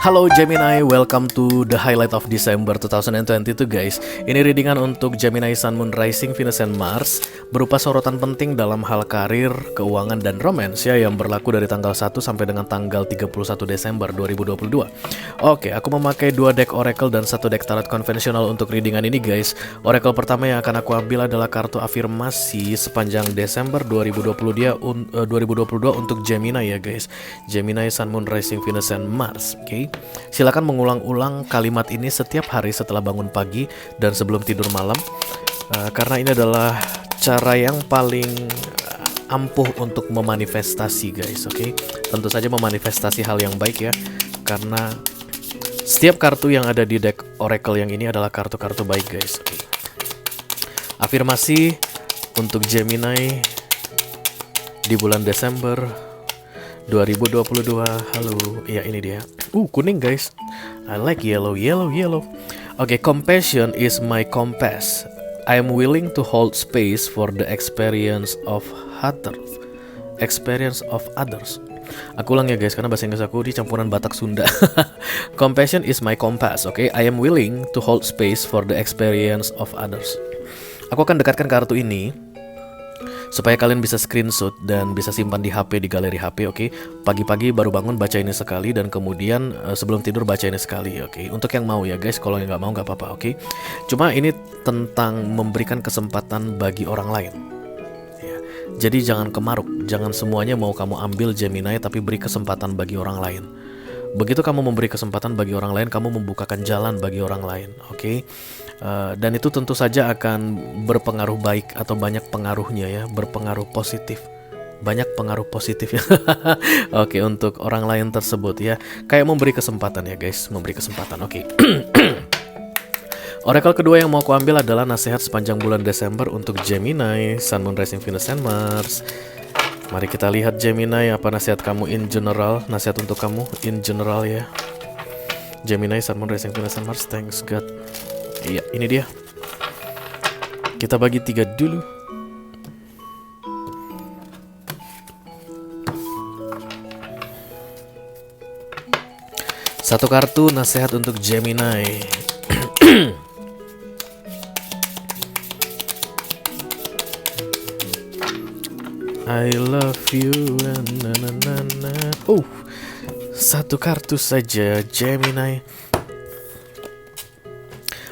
Halo Gemini, welcome to the highlight of December 2022 guys. Ini readingan untuk Gemini Sun, Moon, Rising, Venus, and Mars berupa sorotan penting dalam hal karir, keuangan, dan romance ya yang berlaku dari tanggal 1 sampai dengan tanggal 31 Desember 2022. Oke, aku memakai 2 deck Oracle dan 1 deck Tarot konvensional untuk readingan ini guys. Oracle pertama yang akan aku ambil adalah kartu afirmasi sepanjang Desember 2022 untuk Gemini ya guys. Gemini Sun, Moon, Rising, Venus, and Mars. Oke. Silakan mengulang-ulang kalimat ini setiap hari setelah bangun pagi dan sebelum tidur malam, karena ini adalah cara yang paling ampuh untuk memanifestasi guys. Oke. Tentu saja memanifestasi hal yang baik ya, karena setiap kartu yang ada di deck Oracle yang ini adalah kartu-kartu baik guys. Oke. Afirmasi untuk Gemini di bulan Desember 2022. Halo, ya ini dia. Kuning guys. I like yellow. Okay, compassion is my compass. I am willing to hold space for the experience of others. Aku ulang ya guys, karena bahasa Inggris aku di campuran Batak Sunda. Compassion is my compass. Okay, I am willing to hold space for the experience of others. Aku akan dekatkan kartu ini supaya kalian bisa screenshot dan bisa simpan di HP, di galeri HP, oke? Pagi-pagi baru bangun baca ini sekali, dan kemudian sebelum tidur baca ini sekali, oke? Untuk yang mau ya guys, kalau yang nggak mau nggak apa-apa, oke? Cuma ini tentang memberikan kesempatan bagi orang lain. Ya. Jadi jangan kemaruk, jangan semuanya mau kamu ambil Gemini, tapi beri kesempatan bagi orang lain. Begitu kamu memberi kesempatan bagi orang lain, kamu membukakan jalan bagi orang lain, oke? Dan itu tentu saja akan berpengaruh baik atau banyak pengaruhnya ya, berpengaruh positif, banyak pengaruh positif ya. Oke, untuk orang lain tersebut ya, kayak memberi kesempatan ya guys, memberi kesempatan. Oke. Oracle kedua yang mau aku ambil adalah nasihat sepanjang bulan Desember untuk Gemini, Sun, Moon, Rising, Venus, and Mars. Mari kita lihat Gemini, apa nasihat kamu in general, nasihat untuk kamu in general ya. Gemini, Sun, Moon, Rising, Venus, and Mars. Thanks God. Iya, ini dia. Kita bagi 3 dulu. Satu kartu nasihat untuk Gemini. I love you. Satu kartu saja Gemini.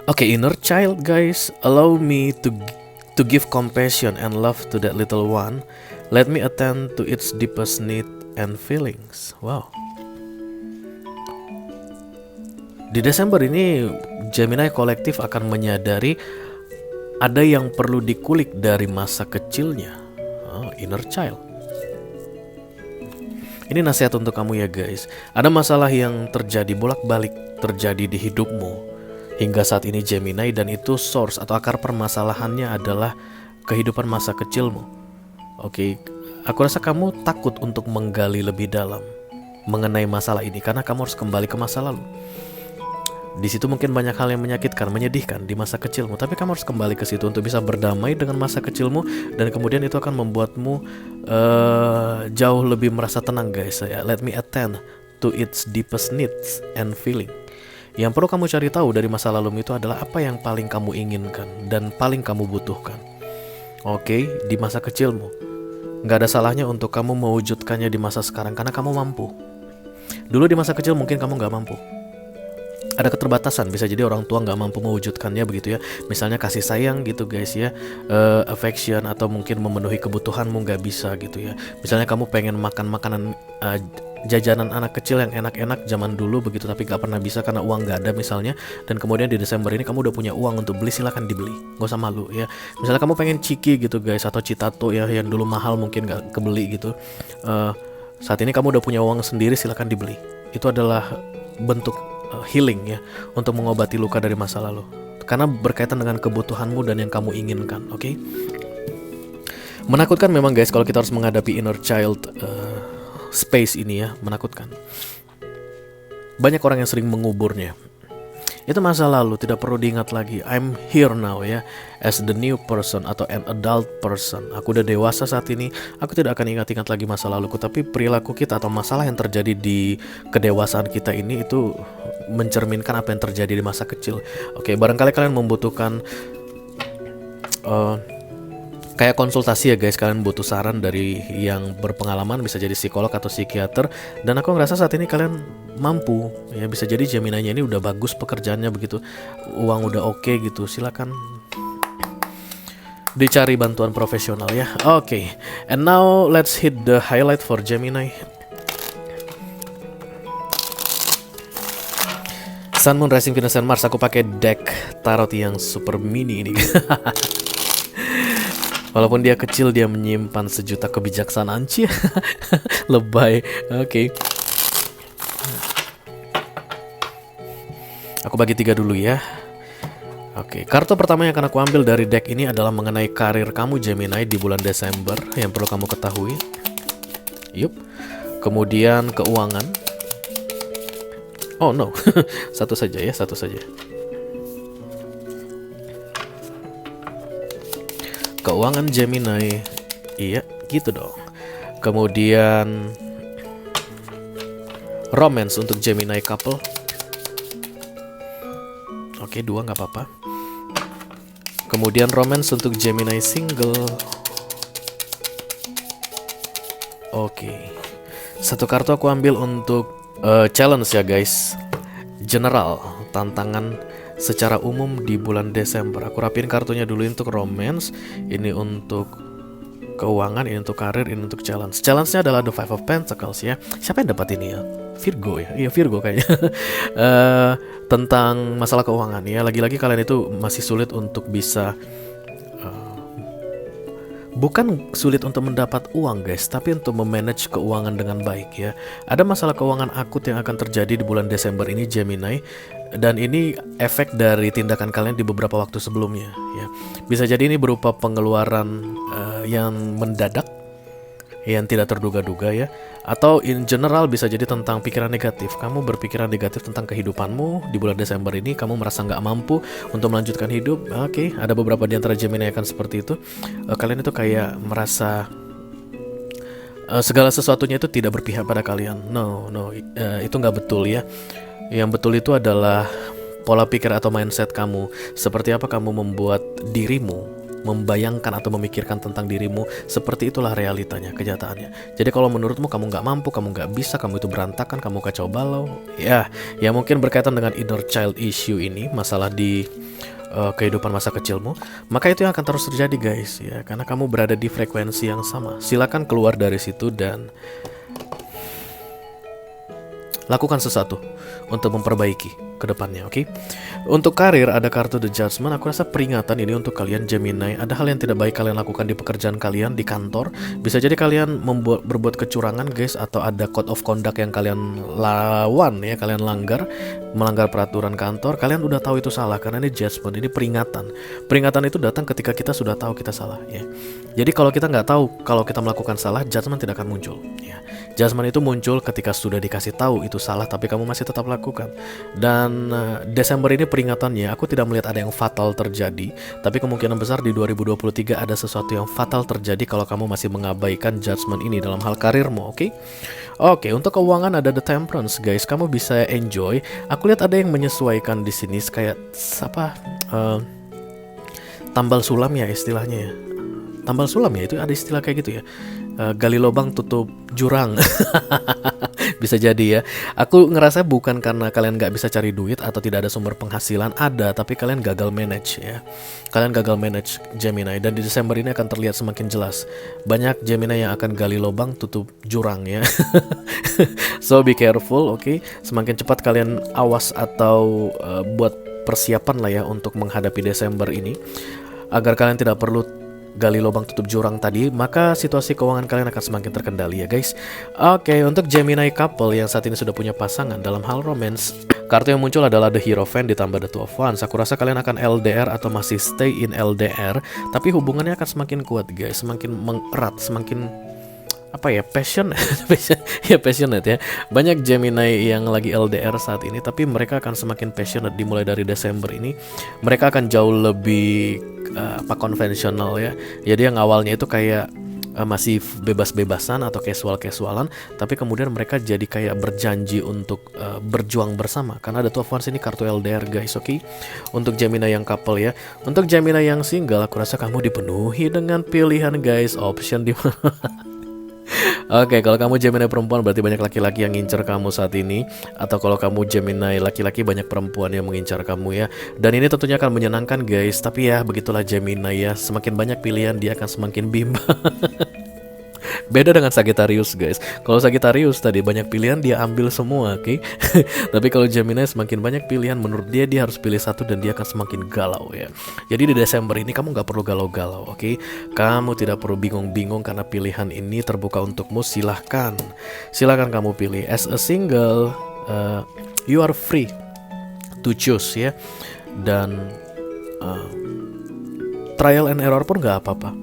Okay, inner child guys, allow me to give compassion and love to that little one. Let me attend to its deepest need and feelings. Wow. Di Desember ini Gemini kolektif akan menyadari ada yang perlu dikulik dari masa kecilnya. Inner child. Ini nasihat untuk kamu ya guys. Ada masalah yang terjadi bolak-balik terjadi di hidupmu hingga saat ini Gemini, dan itu source atau akar permasalahannya adalah kehidupan masa kecilmu. Oke, aku rasa kamu takut untuk menggali lebih dalam mengenai masalah ini karena kamu harus kembali ke masa lalu. Di situ mungkin banyak hal yang menyakitkan, menyedihkan di masa kecilmu, tapi kamu harus kembali ke situ untuk bisa berdamai dengan masa kecilmu, dan kemudian itu akan membuatmu jauh lebih merasa tenang guys. Let me attend to its deepest needs and feeling. Yang perlu kamu cari tahu dari masa lalu itu adalah apa yang paling kamu inginkan dan paling kamu butuhkan. Oke, di masa kecilmu. Nggak ada salahnya untuk kamu mewujudkannya di masa sekarang karena kamu mampu. Dulu di masa kecil mungkin kamu nggak mampu. Ada keterbatasan, bisa jadi orang tua nggak mampu mewujudkannya begitu ya. Misalnya kasih sayang gitu guys ya, affection, atau mungkin memenuhi kebutuhanmu nggak bisa gitu ya. Misalnya kamu pengen makan makanan jajanan anak kecil yang enak-enak zaman dulu begitu, tapi gak pernah bisa karena uang gak ada misalnya, dan kemudian di Desember ini kamu udah punya uang untuk beli, silakan dibeli, gak usah malu ya. Misalnya kamu pengen Ciki gitu guys, atau Citato ya yang dulu mahal mungkin gak kebeli gitu, saat ini kamu udah punya uang sendiri, silakan dibeli. Itu adalah bentuk healing ya, untuk mengobati luka dari masa lalu, karena berkaitan dengan kebutuhanmu dan yang kamu inginkan. Oke? Menakutkan memang guys kalau kita harus menghadapi inner child space ini ya, menakutkan. Banyak orang yang sering menguburnya. Itu masa lalu, tidak perlu diingat lagi. I'm here now ya, as the new person atau an adult person. Aku udah dewasa saat ini. Aku tidak akan ingat-ingat lagi masa laluku, tapi perilaku kita atau masalah yang terjadi di kedewasaan kita ini itu mencerminkan apa yang terjadi di masa kecil. Oke, barangkali kalian membutuhkan kayak konsultasi ya guys, kalian butuh saran dari yang berpengalaman, bisa jadi psikolog atau psikiater. Dan aku ngerasa saat ini kalian mampu ya, bisa jadi Gemini-nya ini udah bagus pekerjaannya begitu, uang udah oke gitu, silakan dicari bantuan profesional ya. Oke, and now let's hit the highlight for Gemini. Sun, Moon, Rising, Venus, and Mars. Aku pakai deck tarot yang super mini ini. Walaupun dia kecil, dia menyimpan sejuta kebijaksanaan sih. Lebay. Oke. Aku bagi 3 dulu ya. Oke, kartu pertama yang akan aku ambil dari deck ini adalah mengenai karir kamu Gemini di bulan Desember yang perlu kamu ketahui. Yup. Kemudian keuangan. Oh no, satu saja ya, satu saja. Keuangan Gemini, iya gitu dong. Kemudian romance untuk Gemini couple. Oke, 2 nggak apa-apa. Kemudian romance untuk Gemini single. Oke, satu kartu aku ambil untuk challenge ya guys, general, tantangan secara umum di bulan Desember. Aku rapiin kartunya dulu untuk romance, ini untuk keuangan, ini untuk karir, ini untuk challenge. Challenge-nya adalah the Five of Pentacles ya. Siapa yang dapat ini ya? Virgo ya? Iya Virgo kayaknya. Tentang masalah keuangan ya. Lagi-lagi kalian itu masih sulit untuk bisa bukan sulit untuk mendapat uang guys, tapi untuk memanage keuangan dengan baik ya. Ada masalah keuangan akut yang akan terjadi di bulan Desember ini Gemini, dan ini efek dari tindakan kalian di beberapa waktu sebelumnya ya. Bisa jadi ini berupa pengeluaran yang mendadak, yang tidak terduga-duga ya. Atau in general bisa jadi tentang pikiran negatif. Kamu berpikiran negatif tentang kehidupanmu di bulan Desember ini. Kamu merasa nggak mampu untuk melanjutkan hidup. Oke, ada beberapa di antara Gemini yang akan seperti itu. Kalian itu kayak merasa segala sesuatunya itu tidak berpihak pada kalian. No, itu nggak betul ya. Yang betul itu adalah pola pikir atau mindset kamu. Seperti apa kamu membuat dirimu membayangkan atau memikirkan tentang dirimu, seperti itulah realitanya, kenyataannya. Jadi kalau menurutmu kamu nggak mampu, kamu nggak bisa, kamu itu berantakan, kamu kacau balau, ya mungkin berkaitan dengan inner child issue ini, masalah di kehidupan masa kecilmu, maka itu yang akan terus terjadi guys ya, karena kamu berada di frekuensi yang sama. Silakan keluar dari situ dan lakukan sesuatu untuk memperbaiki ke depannya, oke? Untuk karir ada kartu The Judgment. Aku rasa peringatan ini untuk kalian Gemini. Ada hal yang tidak baik kalian lakukan di pekerjaan kalian, di kantor. Bisa jadi kalian berbuat kecurangan guys, atau ada code of conduct yang kalian lawan ya, kalian melanggar peraturan kantor. Kalian udah tahu itu salah, karena ini judgment, ini peringatan. Peringatan itu datang ketika kita sudah tahu kita salah ya. Jadi kalau kita nggak tahu kalau kita melakukan salah, judgment tidak akan muncul ya. Judgment itu muncul ketika sudah dikasih tahu itu salah, tapi kamu masih tetap lakukan. Dan Desember ini peringatannya, aku tidak melihat ada yang fatal terjadi, tapi kemungkinan besar di 2023 ada sesuatu yang fatal terjadi kalau kamu masih mengabaikan judgment ini dalam hal karirmu, oke? Oke, untuk keuangan ada The Temperance guys, kamu bisa enjoy. Aku lihat ada yang menyesuaikan di sini kayak apa? Tambal sulam ya istilahnya ya. Tambal sulam ya, itu ada istilah kayak gitu ya. Gali lubang tutup jurang. Bisa jadi ya. Aku ngerasa bukan karena kalian gak bisa cari duit atau tidak ada sumber penghasilan, ada, tapi kalian gagal manage ya. Kalian gagal manage Gemini, dan di Desember ini akan terlihat semakin jelas. Banyak Gemini yang akan gali lubang tutup jurang ya. So be careful, oke? Semakin cepat kalian awas atau buat persiapan lah ya untuk menghadapi Desember ini, agar kalian tidak perlu gali lubang tutup jurang tadi, maka situasi keuangan kalian akan semakin terkendali ya guys. Oke, untuk Gemini couple yang saat ini sudah punya pasangan dalam hal romance, kartu yang muncul adalah The Hierophant ditambah The Two of Wands. Aku rasa kalian akan LDR atau masih stay in LDR, tapi hubungannya akan semakin kuat guys, semakin mengerat, semakin apa ya, passionate ya. Banyak Gemini yang lagi LDR saat ini, tapi mereka akan semakin passionate dimulai dari Desember ini. Mereka akan jauh lebih konvensional ya. Jadi yang awalnya itu kayak masih bebas-bebasan atau casual-casualan, tapi kemudian mereka jadi kayak berjanji untuk berjuang bersama, karena ada 12 Wands ini kartu LDR guys. Oke. Untuk Gemini yang couple ya. Untuk Gemini yang single, aku rasa kamu dipenuhi dengan pilihan guys, option di Oke, kalau kamu Gemini perempuan berarti banyak laki-laki yang ngincer kamu saat ini. Atau kalau kamu Gemini laki-laki, banyak perempuan yang mengincar kamu ya. Dan ini tentunya akan menyenangkan guys. Tapi ya begitulah Gemini ya, semakin banyak pilihan dia akan semakin bimbang. Beda dengan Sagittarius guys. Kalau Sagittarius tadi banyak pilihan dia ambil semua, oke? Tapi kalau Gemini semakin banyak pilihan, menurut dia harus pilih satu dan dia akan semakin galau ya. Jadi di Desember ini kamu nggak perlu galau-galau, oke? Kamu tidak perlu bingung-bingung karena pilihan ini terbuka untukmu. Silahkan kamu pilih. As a single, you are free to choose ya. Dan trial and error pun nggak apa-apa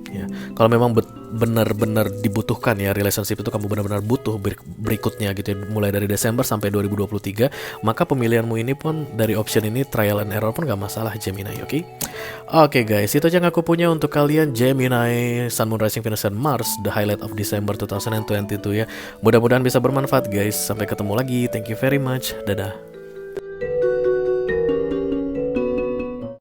ya. Kalau memang benar-benar dibutuhkan ya, relationship itu kamu benar-benar butuh berikutnya gitu ya, mulai dari Desember sampai 2023, maka pemilihanmu ini pun dari option ini trial and error pun gak masalah Gemini, oke? Oke guys, itu aja yang aku punya untuk kalian Gemini, Sun, Moon, Rising, Venus, dan Mars, the highlight of December 2022 ya. Mudah-mudahan bisa bermanfaat guys. Sampai ketemu lagi, thank you very much, dadah.